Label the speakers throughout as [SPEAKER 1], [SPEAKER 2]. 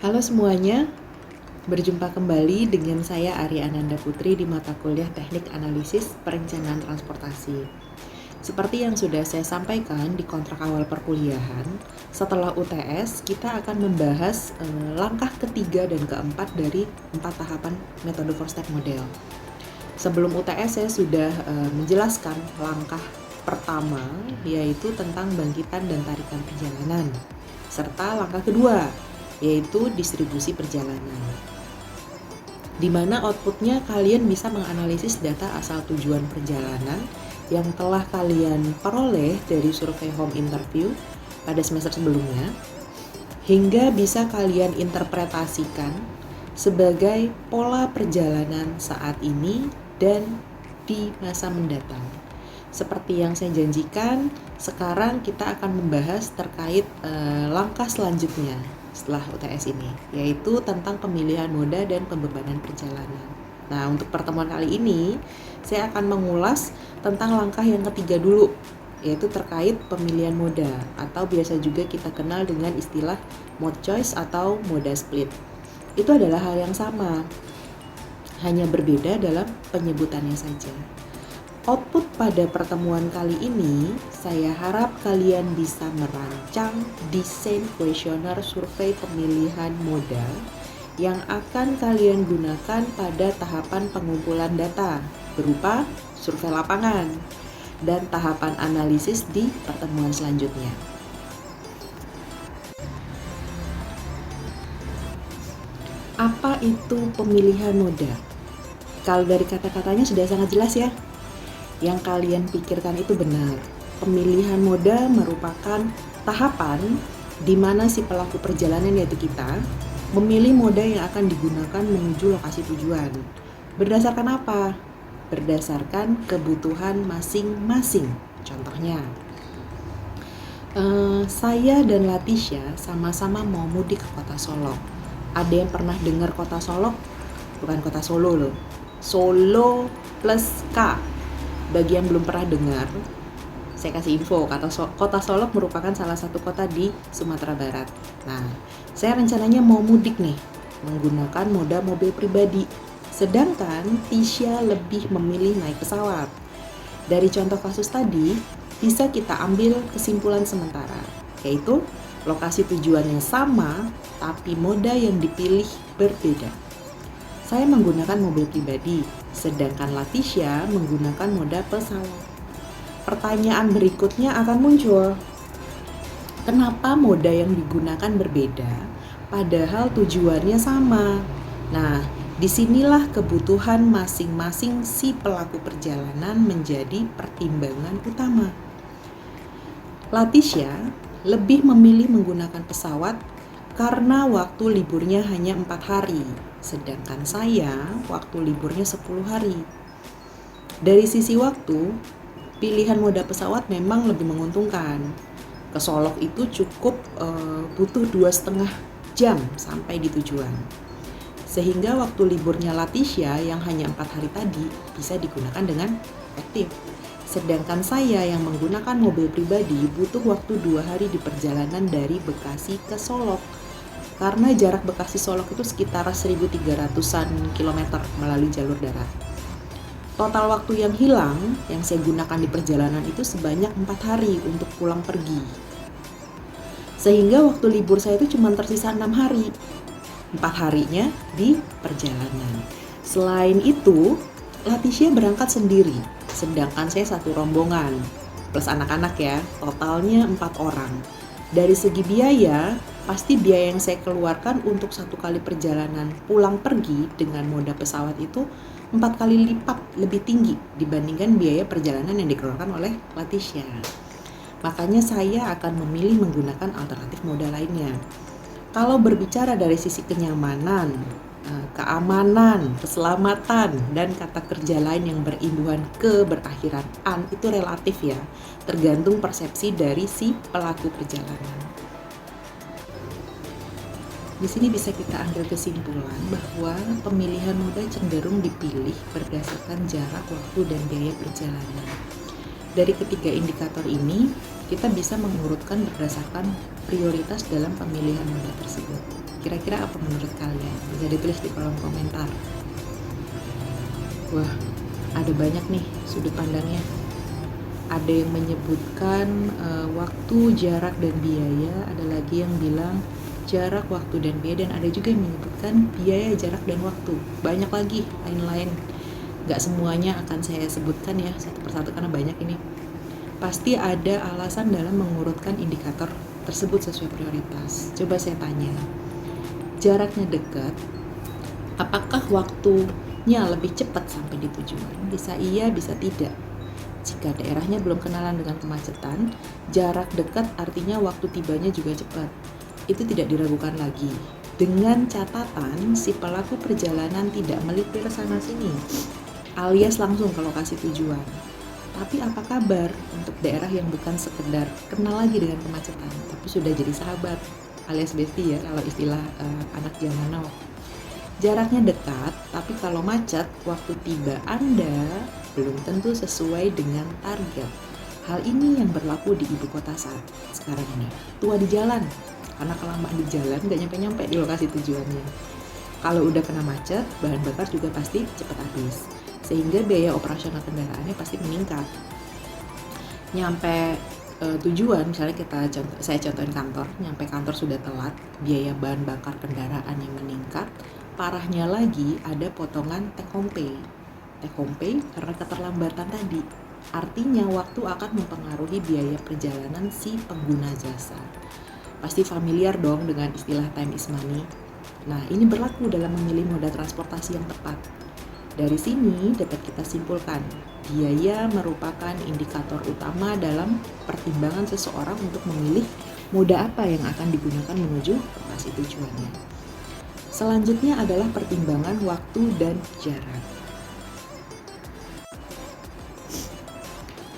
[SPEAKER 1] Halo semuanya, berjumpa kembali dengan saya Arya Ananda Putri di mata kuliah Teknik Analisis Perencanaan Transportasi. Seperti yang sudah saya sampaikan di kontrak awal perkuliahan, setelah UTS kita akan membahas langkah ketiga dan keempat dari 4 tahapan metode 4-step model. Sebelum UTS saya sudah menjelaskan langkah pertama, yaitu tentang bangkitan dan tarikan perjalanan, serta langkah kedua, yaitu distribusi perjalanan, di mana outputnya kalian bisa menganalisis data asal tujuan perjalanan yang telah kalian peroleh dari survei home interview pada semester sebelumnya, hingga bisa kalian interpretasikan sebagai pola perjalanan saat ini dan di masa mendatang. Seperti yang saya janjikan, sekarang kita akan membahas terkait langkah selanjutnya setelah UTS ini, yaitu tentang pemilihan moda dan pembebanan perjalanan. Nah, untuk pertemuan kali ini, saya akan mengulas tentang langkah yang ketiga dulu, yaitu terkait pemilihan moda, atau biasa juga kita kenal dengan istilah mode choice atau moda split. Itu adalah hal yang sama, hanya berbeda dalam penyebutannya saja. Output pada pertemuan kali ini, saya harap kalian bisa merancang desain kuesioner survei pemilihan moda yang akan kalian gunakan pada tahapan pengumpulan data berupa survei lapangan dan tahapan analisis di pertemuan selanjutnya. Apa itu pemilihan moda? Kalau dari kata-katanya sudah sangat jelas ya. Yang kalian pikirkan itu benar. Pemilihan moda merupakan tahapan di mana si pelaku perjalanan, yaitu kita, memilih moda yang akan digunakan menuju lokasi tujuan. Berdasarkan apa? Berdasarkan kebutuhan masing-masing. Contohnya, saya dan Latisha sama-sama mau mudik ke kota Solok. Ada yang pernah dengar kota Solok? Bukan kota Solo loh. Solo plus K. Bagi yang belum pernah dengar, saya kasih info, kota Solok merupakan salah satu kota di Sumatera Barat. Nah, saya rencananya mau mudik nih, menggunakan moda mobil pribadi. Sedangkan Tisha lebih memilih naik pesawat. Dari contoh kasus tadi, bisa kita ambil kesimpulan sementara, yaitu lokasi tujuannya sama, tapi moda yang dipilih berbeda. Saya menggunakan mobil pribadi, sedangkan Latisha menggunakan moda pesawat. Pertanyaan berikutnya akan muncul. Kenapa moda yang digunakan berbeda, padahal tujuannya sama? Nah, disinilah kebutuhan masing-masing si pelaku perjalanan menjadi pertimbangan utama. Latisha lebih memilih menggunakan pesawat karena waktu liburnya hanya 4 hari, sedangkan saya waktu liburnya 10 hari. Dari sisi waktu, pilihan moda pesawat memang lebih menguntungkan. Ke Solok itu cukup butuh 2,5 jam sampai di tujuan. Sehingga waktu liburnya Latisha yang hanya 4 hari tadi bisa digunakan dengan efektif. Sedangkan saya yang menggunakan mobil pribadi butuh waktu 2 hari di perjalanan dari Bekasi ke Solok. Karena jarak Bekasi Solok itu sekitar 1.300-an kilometer melalui jalur darat. Total waktu yang hilang yang saya gunakan di perjalanan itu sebanyak 4 hari untuk pulang pergi. Sehingga waktu libur saya itu cuma tersisa 6 hari. 4 harinya di perjalanan. Selain itu, Latisha berangkat sendiri, sedangkan saya satu rombongan, plus anak-anak ya, totalnya 4 orang. Dari segi biaya, pasti biaya yang saya keluarkan untuk satu kali perjalanan pulang pergi dengan moda pesawat itu 4 kali lipat lebih tinggi dibandingkan biaya perjalanan yang dikeluarkan oleh Latisha. Makanya saya akan memilih menggunakan alternatif moda lainnya. Kalau berbicara dari sisi kenyamanan, keamanan, keselamatan, dan kata kerja lain yang berimbuhan ke berakhiran an, itu relatif ya, tergantung persepsi dari si pelaku perjalanan. Di sini bisa kita ambil kesimpulan bahwa pemilihan moda cenderung dipilih berdasarkan jarak, waktu, dan biaya perjalanan. Dari ketiga indikator ini, kita bisa mengurutkan berdasarkan prioritas dalam pemilihan moda tersebut. Kira-kira apa menurut kalian? Bisa ditulis di kolom komentar. Wah, ada banyak nih sudut pandangnya. Ada yang menyebutkan waktu, jarak, dan biaya. Ada lagi yang bilang jarak, waktu, dan biaya. Dan ada juga yang menyebutkan biaya, jarak, dan waktu. Banyak lagi lain-lain. Gak semuanya akan saya sebutkan ya satu persatu karena banyak ini. Pasti ada alasan dalam mengurutkan indikator tersebut sesuai prioritas. Coba saya tanya, jaraknya dekat, apakah waktunya lebih cepat sampai di tujuan? Bisa iya, bisa tidak. Jika daerahnya belum kenalan dengan kemacetan, jarak dekat artinya waktu tibanya juga cepat. Itu tidak diragukan lagi. Dengan catatan si pelaku perjalanan tidak melipir sana-sini, alias langsung ke lokasi tujuan. Tapi apa kabar untuk daerah yang bukan sekedar kenal lagi dengan kemacetan, tapi sudah jadi sahabat, alias bestie ya kalau istilah anak zaman now. Jaraknya dekat, tapi kalau macet, waktu tiba Anda belum tentu sesuai dengan target. Hal ini yang berlaku di ibu kota saat sekarang ini. Tua di jalan, karena kelamaan di jalan gak nyampe-nyampe di lokasi tujuannya. Kalau udah kena macet, bahan bakar juga pasti cepat habis, sehingga biaya operasional kendaraannya pasti meningkat. Nyampe tujuan, misalnya saya contohin kantor, nyampe kantor sudah telat, biaya bahan bakar kendaraan yang meningkat. Parahnya lagi ada potongan take home pay. Take home pay karena keterlambatan tadi. Artinya waktu akan mempengaruhi biaya perjalanan si pengguna jasa. Pasti familiar dong dengan istilah time is money. Nah, ini berlaku dalam memilih moda transportasi yang tepat. Dari sini dapat kita simpulkan, biaya merupakan indikator utama dalam pertimbangan seseorang untuk memilih moda apa yang akan digunakan menuju lokasi tujuannya. Selanjutnya adalah pertimbangan waktu dan jarak.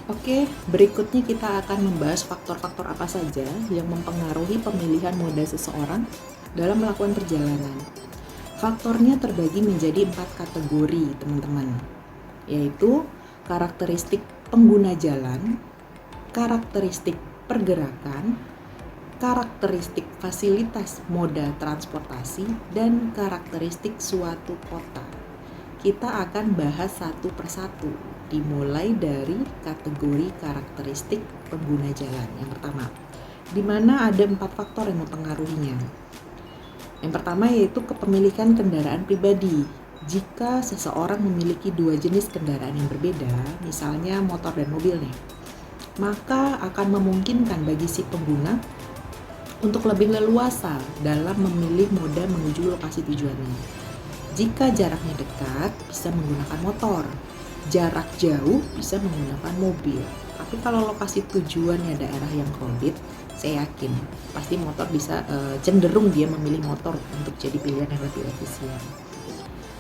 [SPEAKER 1] Oke, berikutnya kita akan membahas faktor-faktor apa saja yang mempengaruhi pemilihan moda seseorang dalam melakukan perjalanan. Faktornya terbagi menjadi 4 kategori, teman-teman, yaitu karakteristik pengguna jalan, karakteristik pergerakan, karakteristik fasilitas moda transportasi, dan karakteristik suatu kota. Kita akan bahas satu persatu, dimulai dari kategori karakteristik pengguna jalan. Yang pertama, di mana ada 4 faktor yang mempengaruhinya. Yang pertama yaitu kepemilikan kendaraan pribadi. Jika seseorang memiliki 2 jenis kendaraan yang berbeda, misalnya motor dan mobil nih, maka akan memungkinkan bagi si pengguna untuk lebih leluasa dalam memilih moda menuju lokasi tujuannya. Jika jaraknya dekat, bisa menggunakan motor. Jarak jauh, bisa menggunakan mobil. Tapi kalau lokasi tujuannya daerah yang crowded, saya yakin pasti motor bisa cenderung dia memilih motor untuk jadi pilihan yang lebih efisien.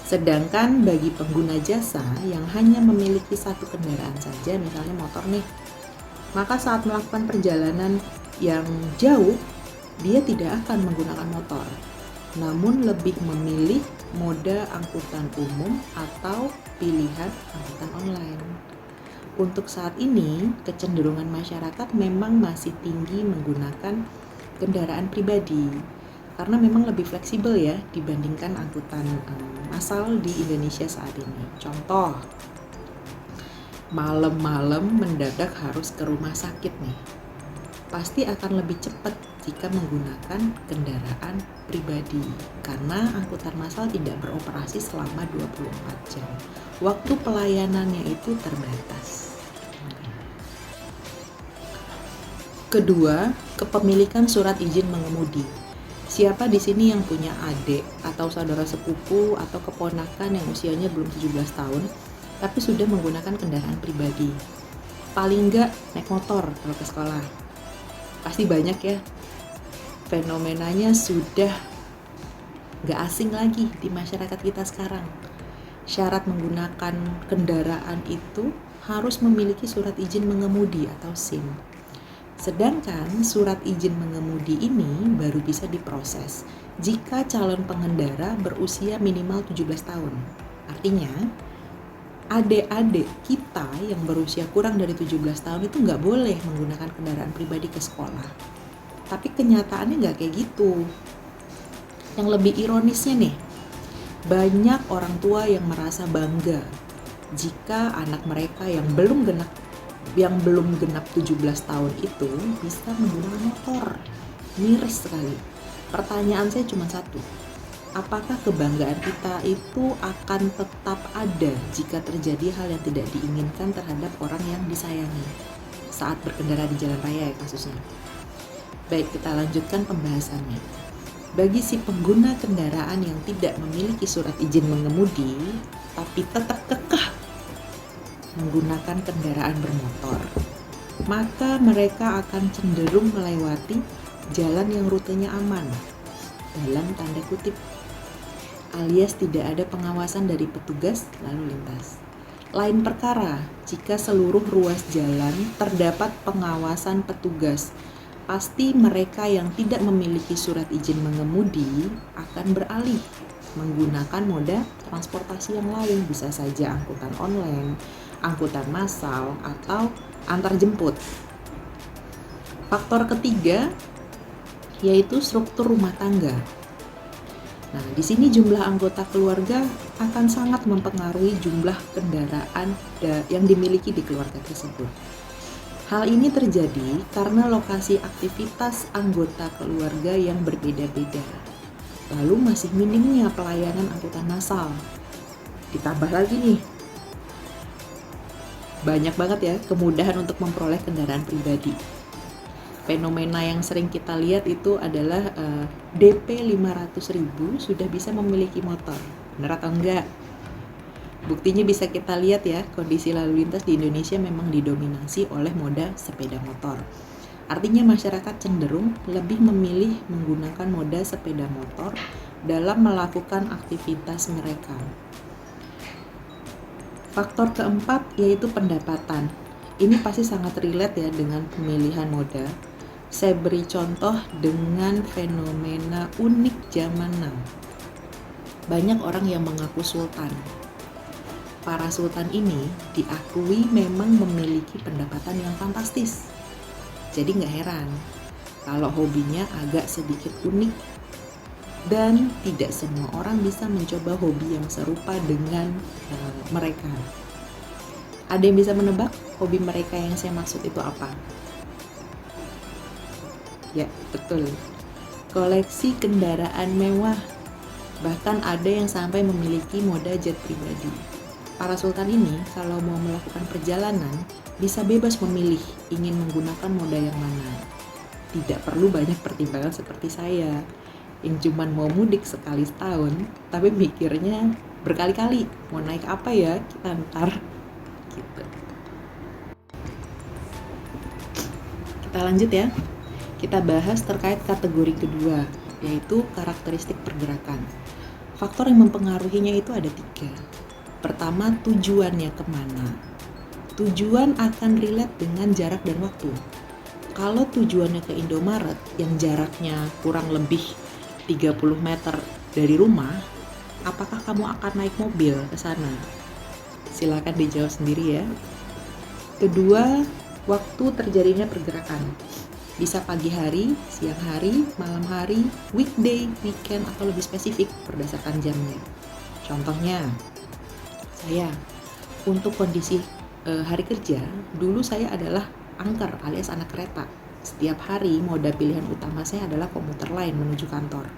[SPEAKER 1] Sedangkan bagi pengguna jasa yang hanya memiliki satu kendaraan saja, misalnya motor nih, maka saat melakukan perjalanan yang jauh, dia tidak akan menggunakan motor, namun lebih memilih moda angkutan umum atau pilihan angkutan online. Untuk saat ini, kecenderungan masyarakat memang masih tinggi menggunakan kendaraan pribadi, karena memang lebih fleksibel ya dibandingkan angkutan massal di Indonesia saat ini. Contoh, malam-malam mendadak harus ke rumah sakit nih, pasti akan lebih cepat jika menggunakan kendaraan pribadi, karena angkutan massal tidak beroperasi selama 24 jam. Waktu pelayanannya itu terbatas. Kedua, kepemilikan surat izin mengemudi. Siapa di sini yang punya adik atau saudara sepupu atau keponakan yang usianya belum 17 tahun tapi sudah menggunakan kendaraan pribadi? Paling enggak naik motor kalau ke sekolah. Pasti banyak ya. Fenomenanya sudah gak asing lagi di masyarakat kita sekarang. Syarat menggunakan kendaraan itu harus memiliki surat izin mengemudi atau SIM. Sedangkan surat izin mengemudi ini baru bisa diproses jika calon pengendara berusia minimal 17 tahun. Artinya, adik-adik kita yang berusia kurang dari 17 tahun itu nggak boleh menggunakan kendaraan pribadi ke sekolah. Tapi kenyataannya nggak kayak gitu. Yang lebih ironisnya nih, banyak orang tua yang merasa bangga jika anak mereka yang belum genap 17 tahun itu bisa menggunakan motor. Miris sekali. Pertanyaan saya cuma satu. Apakah kebanggaan kita itu akan tetap ada jika terjadi hal yang tidak diinginkan terhadap orang yang disayangi saat berkendara di jalan raya ya kasusnya? Baik, kita lanjutkan pembahasannya. Bagi si pengguna kendaraan yang tidak memiliki surat izin mengemudi, tapi tetap kekeh menggunakan kendaraan bermotor, maka mereka akan cenderung melewati jalan yang rutenya aman, dalam tanda kutip, alias tidak ada pengawasan dari petugas lalu lintas. Lain perkara jika seluruh ruas jalan terdapat pengawasan petugas. Pasti mereka yang tidak memiliki surat izin mengemudi akan beralih menggunakan moda transportasi yang lain, bisa saja angkutan online, angkutan massal, atau antar jemput. Faktor ketiga yaitu struktur rumah tangga. Nah, di sini jumlah anggota keluarga akan sangat mempengaruhi jumlah kendaraan yang dimiliki di keluarga tersebut. Hal ini terjadi karena lokasi aktivitas anggota keluarga yang berbeda-beda. Lalu masih minimnya pelayanan angkutan massal. Ditambah lagi nih, banyak banget ya kemudahan untuk memperoleh kendaraan pribadi. Fenomena yang sering kita lihat itu adalah DP 500.000 sudah bisa memiliki motor. Benar atau enggak? Buktinya bisa kita lihat ya, kondisi lalu lintas di Indonesia memang didominasi oleh moda sepeda motor. Artinya masyarakat cenderung lebih memilih menggunakan moda sepeda motor dalam melakukan aktivitas mereka. Faktor keempat yaitu pendapatan. Ini pasti sangat relate ya dengan pemilihan moda. Saya beri contoh dengan fenomena unik zaman now. Banyak orang yang mengaku sultan. Para sultan ini diakui memang memiliki pendapatan yang fantastis. Jadi nggak heran kalau hobinya agak sedikit unik dan tidak semua orang bisa mencoba hobi yang serupa dengan mereka. Ada yang bisa menebak hobi mereka yang saya maksud itu apa? Ya, betul. Koleksi kendaraan mewah. Bahkan ada yang sampai memiliki moda jet pribadi. Para sultan ini kalau mau melakukan perjalanan bisa bebas memilih ingin menggunakan moda yang mana. Tidak perlu banyak pertimbangan seperti saya yang cuman mau mudik sekali setahun tapi mikirnya berkali-kali mau naik apa ya kita ntar gitu. Kita lanjut ya. Kita bahas terkait kategori kedua yaitu karakteristik pergerakan. Faktor yang mempengaruhinya itu ada 3. Pertama, tujuannya kemana. Tujuan akan relate dengan jarak dan waktu. Kalau tujuannya ke Indomaret yang jaraknya kurang lebih 30 meter dari rumah, apakah kamu akan naik mobil ke sana? Silakan dijawab sendiri ya. Kedua, waktu terjadinya pergerakan. Bisa pagi hari, siang hari, malam hari, weekday, weekend, atau lebih spesifik berdasarkan jamnya. Contohnya, saya untuk kondisi hari kerja, dulu saya adalah angker alias anak kereta. Setiap hari moda pilihan utama saya adalah komuter lain menuju kantor.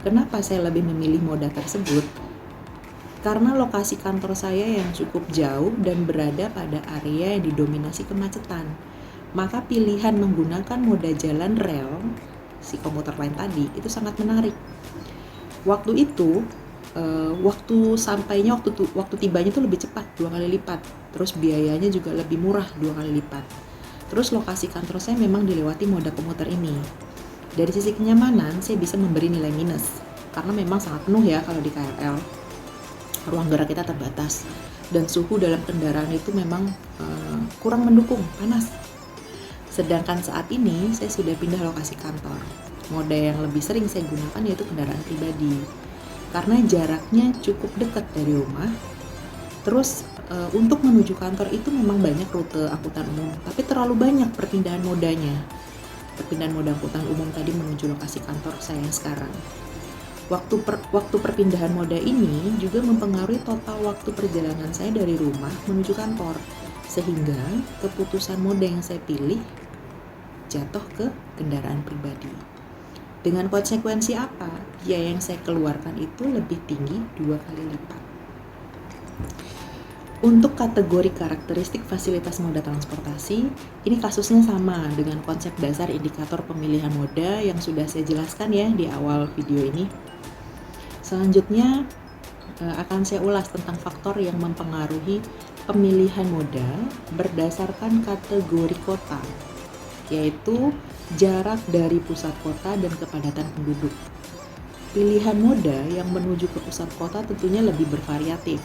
[SPEAKER 1] Kenapa saya lebih memilih moda tersebut? Karena lokasi kantor saya yang cukup jauh dan berada pada area yang didominasi kemacetan. Maka pilihan menggunakan moda jalan rel, si komuter lain tadi, itu sangat menarik. Waktu itu waktu tibanya itu lebih cepat 2 kali lipat, terus biayanya juga lebih murah 2 kali lipat. Terus lokasi kantor saya memang dilewati moda komuter ini. Dari sisi kenyamanan saya bisa memberi nilai minus karena memang sangat penuh ya kalau di KRL. Ruang gerak kita terbatas dan suhu dalam kendaraan itu memang kurang mendukung, panas. Sedangkan saat ini saya sudah pindah lokasi kantor. Moda yang lebih sering saya gunakan yaitu kendaraan pribadi. Karena jaraknya cukup dekat dari rumah. Terus untuk menuju kantor itu memang banyak rute angkutan umum, tapi terlalu banyak perpindahan modanya. Perpindahan moda angkutan umum tadi menuju lokasi kantor saya yang sekarang. Waktu perpindahan moda ini juga mempengaruhi total waktu perjalanan saya dari rumah menuju kantor, sehingga keputusan moda yang saya pilih jatuh ke kendaraan pribadi. Dengan konsekuensi apa? Biaya yang saya keluarkan itu lebih tinggi 2 kali lipat. Untuk kategori karakteristik fasilitas moda transportasi, ini kasusnya sama dengan konsep dasar indikator pemilihan moda yang sudah saya jelaskan ya di awal video ini. Selanjutnya akan saya ulas tentang faktor yang mempengaruhi pemilihan moda berdasarkan kategori kota, yaitu jarak dari pusat kota dan kepadatan penduduk. Pilihan moda yang menuju ke pusat kota tentunya lebih bervariatif.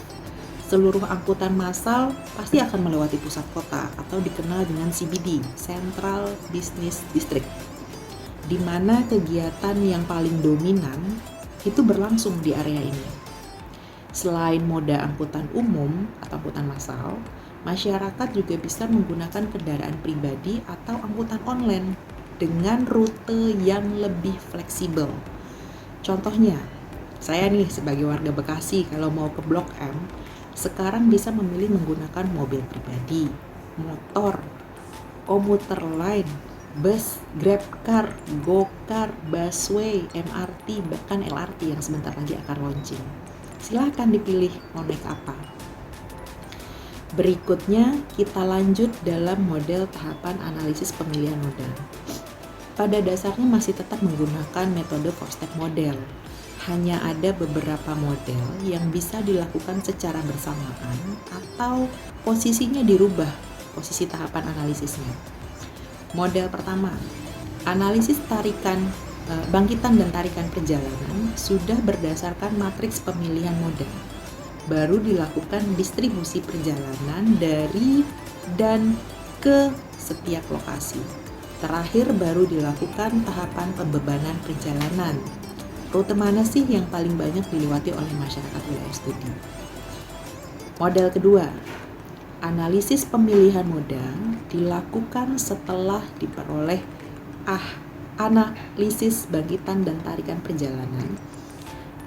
[SPEAKER 1] Seluruh angkutan massal pasti akan melewati pusat kota atau dikenal dengan CBD, Central Business District, di mana kegiatan yang paling dominan itu berlangsung di area ini. Selain moda angkutan umum atau angkutan massal, masyarakat juga bisa menggunakan kendaraan pribadi atau angkutan online dengan rute yang lebih fleksibel. Contohnya, saya nih sebagai warga Bekasi kalau mau ke Blok M, sekarang bisa memilih menggunakan mobil pribadi, motor, komuter lain, bus, grabcar, gokar, busway, MRT, bahkan LRT yang sebentar lagi akan launching. Silahkan dipilih mau naik apa. Berikutnya kita lanjut dalam model tahapan analisis pemilihan moda. Pada dasarnya masih tetap menggunakan metode 4-step model. Hanya ada beberapa model yang bisa dilakukan secara bersamaan atau posisinya dirubah, posisi tahapan analisisnya. Model pertama, analisis bangkitan dan tarikan perjalanan sudah berdasarkan matriks pemilihan moda. Baru dilakukan distribusi perjalanan dari dan ke setiap lokasi. Terakhir baru dilakukan tahapan pembebanan perjalanan. Rute mana sih yang paling banyak dilewati oleh masyarakat wilayah studi? Model kedua, analisis pemilihan moda dilakukan setelah diperoleh analisis bangkitan dan tarikan perjalanan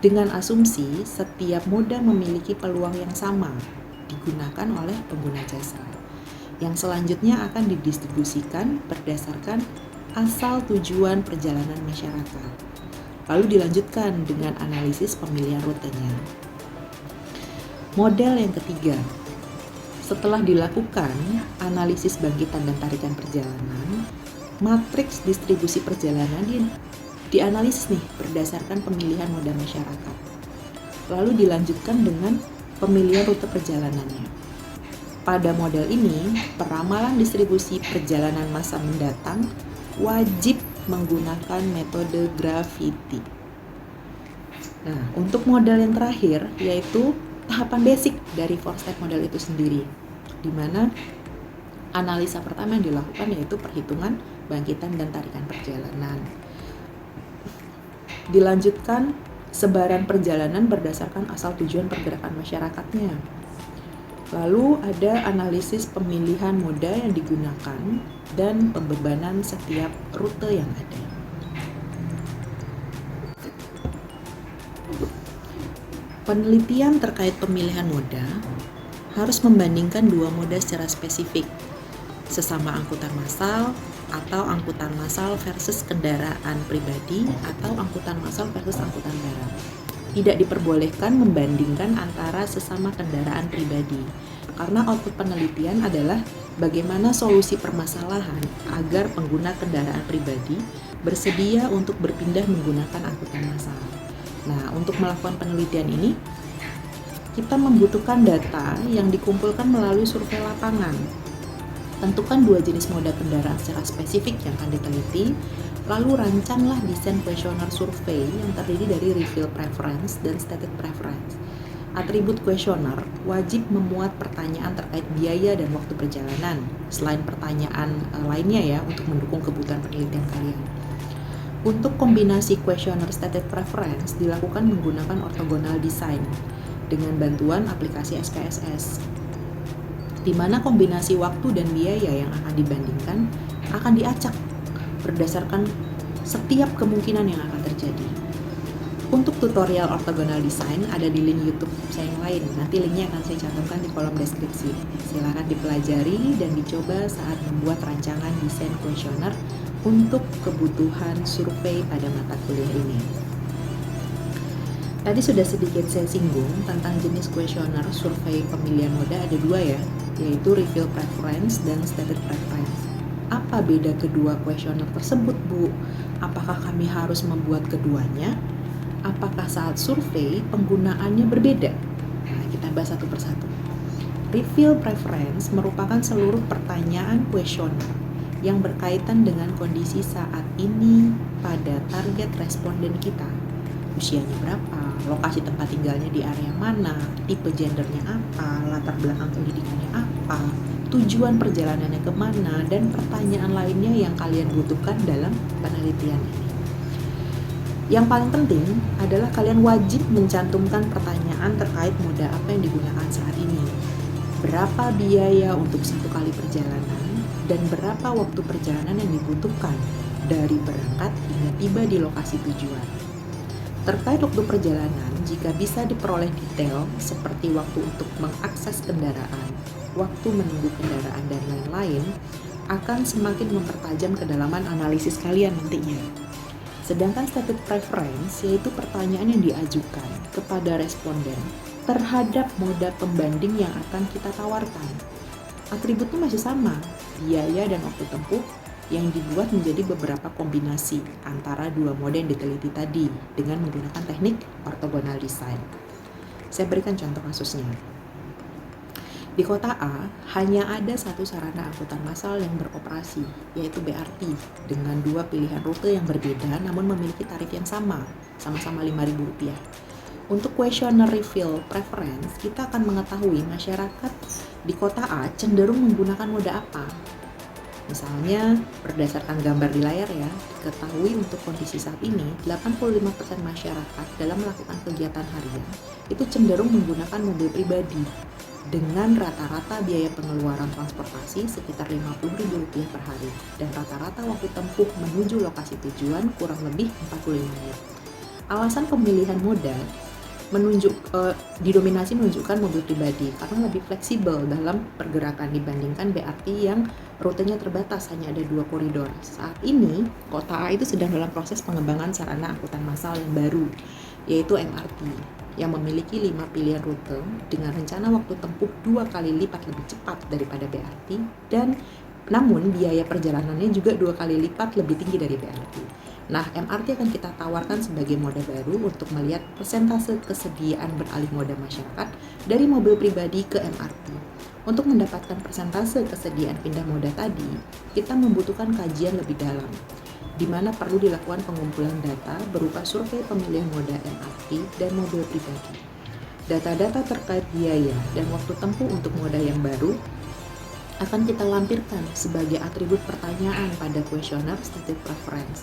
[SPEAKER 1] dengan asumsi setiap moda memiliki peluang yang sama digunakan oleh pengguna jasa. Yang selanjutnya akan didistribusikan berdasarkan asal tujuan perjalanan masyarakat. Lalu dilanjutkan dengan analisis pemilihan rutenya. Model yang ketiga, setelah dilakukan analisis bangkitan dan tarikan perjalanan, matriks distribusi perjalanan dianalisis nih berdasarkan pemilihan moda masyarakat. Lalu dilanjutkan dengan pemilihan rute perjalanannya. Pada model ini, peramalan distribusi perjalanan massa mendatang wajib menggunakan metode gravity. Nah, untuk model yang terakhir yaitu tahapan basic dari 4-step model itu sendiri, di mana analisa pertama yang dilakukan yaitu perhitungan bangkitan dan tarikan perjalanan. Dilanjutkan sebaran perjalanan berdasarkan asal tujuan pergerakan masyarakatnya. Lalu ada analisis pemilihan moda yang digunakan dan pembebanan setiap rute yang ada. Penelitian terkait pemilihan moda harus membandingkan dua moda secara spesifik, sesama angkutan massal atau angkutan massal versus kendaraan pribadi atau angkutan massal versus angkutan barang. Tidak diperbolehkan membandingkan antara sesama kendaraan pribadi, karena output penelitian adalah bagaimana solusi permasalahan agar pengguna kendaraan pribadi bersedia untuk berpindah menggunakan angkutan massal. Nah, untuk melakukan penelitian ini, kita membutuhkan data yang dikumpulkan melalui survei lapangan. Tentukan dua jenis moda kendaraan secara spesifik yang akan diteliti, lalu rancanglah desain kuesioner survei yang terdiri dari reveal preference dan stated preference. Atribut kuesioner wajib memuat pertanyaan terkait biaya dan waktu perjalanan, selain pertanyaan lainnya ya untuk mendukung kebutuhan penelitian kalian. Untuk kombinasi kuesioner stated preference dilakukan menggunakan orthogonal design dengan bantuan aplikasi SPSS, di mana kombinasi waktu dan biaya yang akan dibandingkan akan diacak berdasarkan setiap kemungkinan yang akan terjadi. Untuk tutorial orthogonal design ada di link YouTube saya yang lain. Nanti linknya akan saya cantumkan di kolom deskripsi. Silakan dipelajari dan dicoba saat membuat rancangan desain kuesioner untuk kebutuhan survei pada mata kuliah ini. Tadi sudah sedikit saya singgung tentang jenis kuesioner survei pemilihan moda, ada dua ya, yaitu reveal preference dan stated preference. Apa beda kedua kuesioner tersebut, Bu? Apakah kami harus membuat keduanya? Apakah saat survei penggunaannya berbeda? Nah, kita bahas satu persatu. Reveal preference merupakan seluruh pertanyaan kuesioner yang berkaitan dengan kondisi saat ini pada target responden kita. Usianya berapa, lokasi tempat tinggalnya di area mana, tipe gendernya apa, latar belakang pendidikannya apa, tujuan perjalanannya kemana, dan pertanyaan lainnya yang kalian butuhkan dalam penelitian ini. Yang paling penting adalah kalian wajib mencantumkan pertanyaan terkait moda apa yang digunakan saat ini. Berapa biaya untuk satu kali perjalanan dan berapa waktu perjalanan yang dibutuhkan dari berangkat hingga tiba di lokasi tujuan. Terkait waktu perjalanan, jika bisa diperoleh detail seperti waktu untuk mengakses kendaraan, waktu menunggu kendaraan, dan lain-lain, akan semakin mempertajam kedalaman analisis kalian nantinya. Sedangkan stated preference yaitu pertanyaan yang diajukan kepada responden terhadap moda pembanding yang akan kita tawarkan. Atributnya masih sama, biaya dan waktu tempuh, yang dibuat menjadi beberapa kombinasi antara dua moda yang diteliti tadi dengan menggunakan teknik orthogonal design. Saya berikan contoh kasusnya. Di kota A, hanya ada satu sarana angkutan massal yang beroperasi, yaitu BRT, dengan dua pilihan rute yang berbeda namun memiliki tarif yang sama, sama-sama Rp5.000. Untuk questionnaire reveal preference, kita akan mengetahui masyarakat di kota A cenderung menggunakan moda apa. Misalnya, berdasarkan gambar di layar ya, diketahui untuk kondisi saat ini, 85% masyarakat dalam melakukan kegiatan harian itu cenderung menggunakan mobil pribadi dengan rata-rata biaya pengeluaran transportasi sekitar Rp50.000 per hari dan rata-rata waktu tempuh menuju lokasi tujuan kurang lebih 45 menit. Alasan pemilihan moda didominasi menunjukkan mobil pribadi karena lebih fleksibel dalam pergerakan dibandingkan BRT yang rutenya terbatas, hanya ada 2 koridor. Saat ini, kota A itu sedang dalam proses pengembangan sarana angkutan massal yang baru, yaitu MRT, yang memiliki 5 pilihan rute dengan rencana waktu tempuh 2 kali lipat lebih cepat daripada BRT, dan namun biaya perjalanannya juga 2 kali lipat lebih tinggi dari BRT. Nah, MRT akan kita tawarkan sebagai moda baru untuk melihat persentase kesediaan beralih moda masyarakat dari mobil pribadi ke MRT. Untuk mendapatkan persentase kesediaan pindah moda tadi, kita membutuhkan kajian lebih dalam, di mana perlu dilakukan pengumpulan data berupa survei pemilihan moda MRT dan mobil pribadi. Data-data terkait biaya dan waktu tempuh untuk moda yang baru akan kita lampirkan sebagai atribut pertanyaan pada kuesioner stated preference.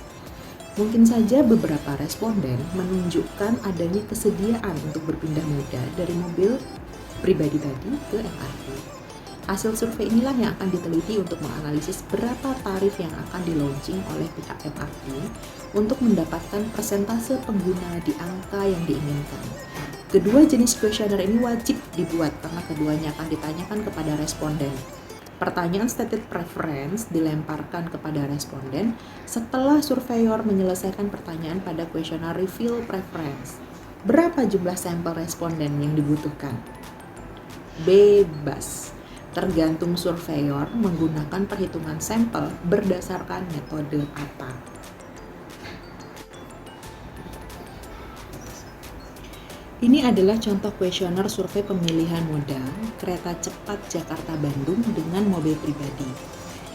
[SPEAKER 1] Mungkin saja beberapa responden menunjukkan adanya kesediaan untuk berpindah moda dari mobil pribadi tadi ke MRT. Hasil survei inilah yang akan diteliti untuk menganalisis berapa tarif yang akan di-launching oleh pihak MRT untuk mendapatkan persentase pengguna di angka yang diinginkan. Kedua jenis kuesioner ini wajib dibuat karena keduanya akan ditanyakan kepada responden. Pertanyaan stated preference dilemparkan kepada responden setelah surveyor menyelesaikan pertanyaan pada kuesioner reveal preference. Berapa jumlah sampel responden yang dibutuhkan? Bebas, tergantung surveyor menggunakan perhitungan sampel berdasarkan metode apa. Ini adalah contoh kuesioner survei pemilihan moda kereta cepat Jakarta-Bandung dengan mobil pribadi.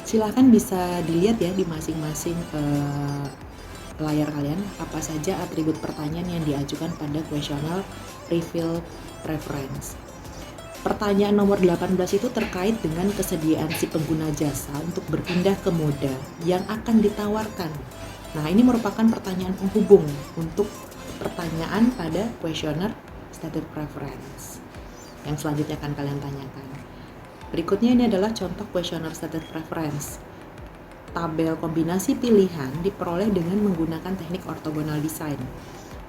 [SPEAKER 1] Silahkan bisa dilihat ya di masing-masing layar kalian apa saja atribut pertanyaan yang diajukan pada kuesioner reveal preference. Pertanyaan nomor 18 itu terkait dengan kesediaan si pengguna jasa untuk berpindah ke moda yang akan ditawarkan. Nah, ini merupakan pertanyaan penghubung untuk pertanyaan pada kuesioner stated preference yang selanjutnya akan kalian tanyakan. Berikutnya ini adalah contoh kuesioner stated preference. Tabel kombinasi pilihan diperoleh dengan menggunakan teknik orthogonal design.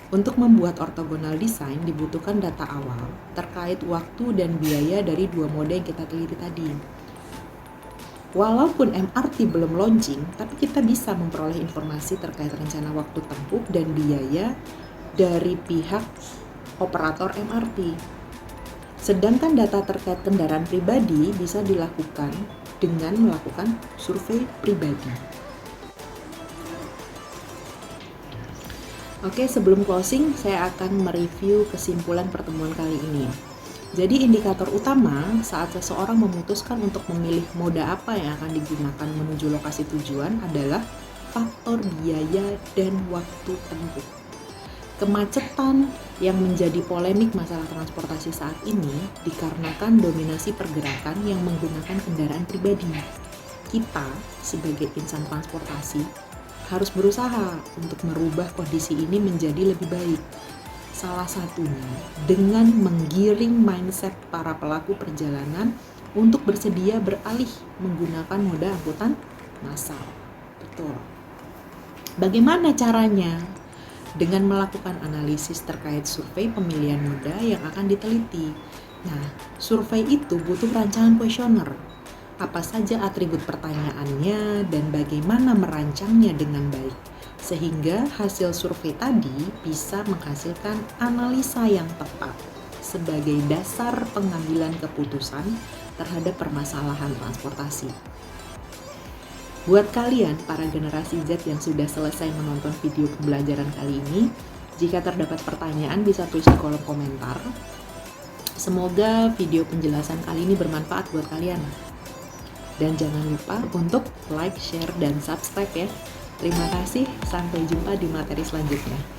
[SPEAKER 1] Untuk membuat ortogonal design dibutuhkan data awal terkait waktu dan biaya dari dua moda yang kita teliti tadi. Walaupun MRT belum launching, tapi kita bisa memperoleh informasi terkait rencana waktu tempuh dan biaya dari pihak operator MRT. Sedangkan data terkait kendaraan pribadi bisa dilakukan dengan melakukan survei pribadi. Oke, sebelum closing, saya akan mereview kesimpulan pertemuan kali ini. Jadi indikator utama saat seseorang memutuskan untuk memilih moda apa yang akan digunakan menuju lokasi tujuan adalah faktor biaya dan waktu tempuh. Kemacetan yang menjadi polemik masalah transportasi saat ini dikarenakan dominasi pergerakan yang menggunakan kendaraan pribadi. Kita sebagai insan transportasi harus berusaha untuk merubah kondisi ini menjadi lebih baik. Salah satunya dengan menggiring mindset para pelaku perjalanan untuk bersedia beralih menggunakan moda angkutan massal. Betul. Bagaimana caranya? Dengan melakukan analisis terkait survei pemilihan moda yang akan diteliti. Nah, survei itu butuh rancangan kuesioner. Apa saja atribut pertanyaannya dan bagaimana merancangnya dengan baik. Sehingga hasil survei tadi bisa menghasilkan analisa yang tepat sebagai dasar pengambilan keputusan terhadap permasalahan transportasi. Buat kalian, para generasi Z yang sudah selesai menonton video pembelajaran kali ini, jika terdapat pertanyaan bisa tulis di kolom komentar. Semoga video penjelasan kali ini bermanfaat buat kalian. Dan jangan lupa untuk like, share, dan subscribe ya. Terima kasih, sampai jumpa di materi selanjutnya.